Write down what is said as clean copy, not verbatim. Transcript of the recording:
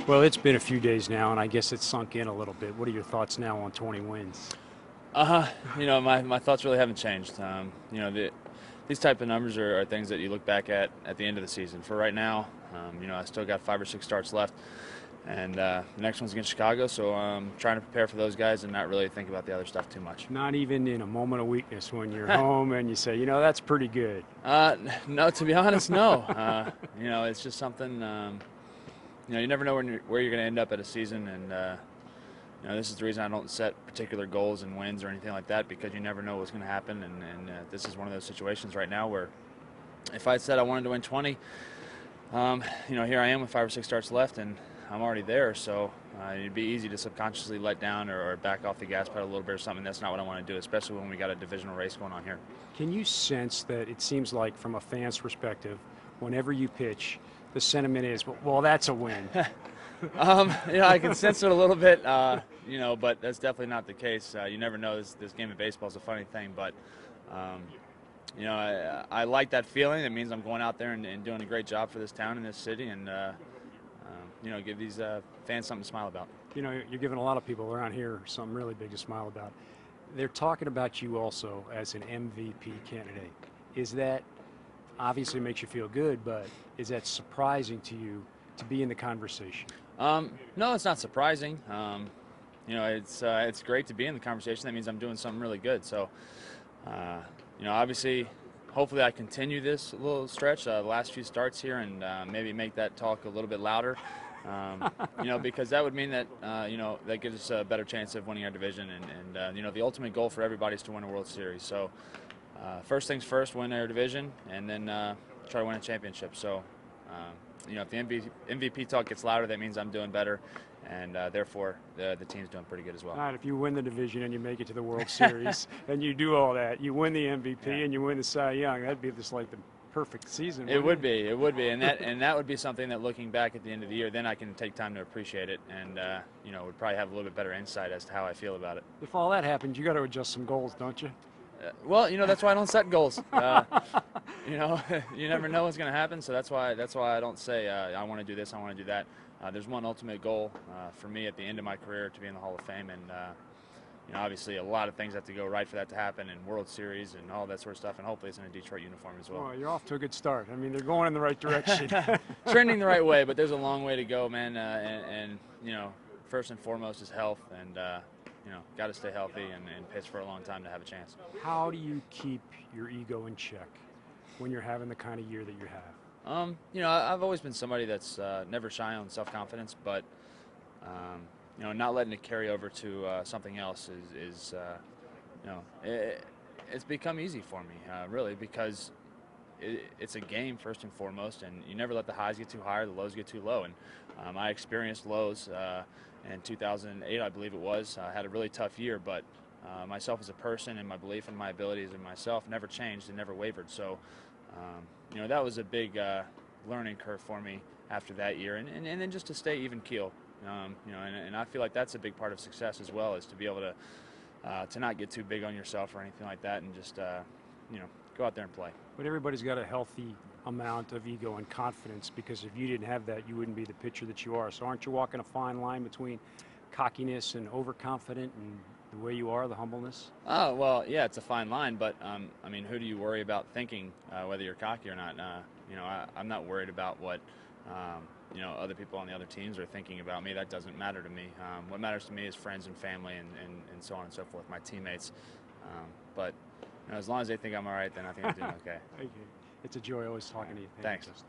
Well, it's been a few days now, and I guess it's sunk in a little bit. What are your thoughts now on 20 wins? My thoughts really haven't changed. These type of numbers are things that you look back at the end of the season. For right now, I still got 5 or 6 starts left, and the next one's against Chicago, so I'm trying to prepare for those guys and not really think about the other stuff too much. Not even in a moment of weakness when you're home and you say, that's pretty good. No, to be honest, no. It's just something. You never know where you're going to end up at a season, and this is the reason I don't set particular goals and wins or anything like that, because you never know what's going to happen. And this is one of those situations right now where if I said I wanted to win 20, here I am with 5 or 6 starts left, and I'm already there. So it'd be easy to subconsciously let down or back off the gas pedal a little bit or something. That's not what I want to do, especially when we got a divisional race going on here. Can you sense that it seems like, from a fan's perspective, whenever you pitch, the sentiment is, well, that's a win? I can sense it a little bit, but that's definitely not the case. You never know. This game of baseball is a funny thing, but I like that feeling. It means I'm going out there and doing a great job for this town and this city, and give these fans something to smile about. You're giving a lot of people around here something really big to smile about. They're talking about you also as an MVP candidate. Is that, obviously makes you feel good, but is that surprising to you to be in the conversation? No, it's not surprising. It's great to be in the conversation. That means I'm doing something really good. So, obviously, hopefully I continue this little stretch, the last few starts here, and maybe make that talk a little bit louder. Because that would mean that that gives us a better chance of winning our division, and the ultimate goal for everybody is to win a World Series. So, first things first, win our division, and then try to win a championship. So, if the MVP talk gets louder, that means I'm doing better, and therefore the team's doing pretty good as well. All right, if you win the division and you make it to the World Series and you do all that, you win the MVP and you win the Cy Young, that'd be just like the perfect season. It would be, and that would be something that, looking back at the end of the year, then I can take time to appreciate it, and would probably have a little bit better insight as to how I feel about it. If all that happens, you got to adjust some goals, don't you? Well, that's why I don't set goals. You never know what's going to happen, so that's why I don't say I want to do this, I want to do that. There's one ultimate goal for me at the end of my career, to be in the Hall of Fame, and obviously a lot of things have to go right for that to happen, and World Series and all that sort of stuff, and hopefully it's in a Detroit uniform as well. Well, you're off to a good start. I mean, they're going in the right direction. Trending the right way, but there's a long way to go, man. First and foremost is health, and got to stay healthy and pitch for a long time to have a chance. How do you keep your ego in check when you're having the kind of year that you have? I've always been somebody that's never shy on self-confidence, but not letting it carry over to something else it's become easy for me, really, because it's a game first and foremost, and you never let the highs get too high or the lows get too low. And I experienced lows in 2008, I believe it was. I had a really tough year, but myself as a person and my belief in my abilities and myself never changed and never wavered. So, that was a big learning curve for me after that year, and then just to stay even keel. And I feel like that's a big part of success as well, is to be able to not get too big on yourself or anything like that, and just go out there and play. But everybody's got a healthy amount of ego and confidence, because if you didn't have that, you wouldn't be the pitcher that you are. So aren't you walking a fine line between cockiness and overconfident, and the way you are, the humbleness? Oh, well, yeah, it's a fine line, but who do you worry about thinking whether you're cocky or not? I'm not worried about what other people on the other teams are thinking about me. That doesn't matter to me. What matters to me is friends and family and so on and so forth, my teammates. But as long as they think I'm all right, then I think I'm doing okay. Thank you. It's a joy always talking to you. Thanks. Justin.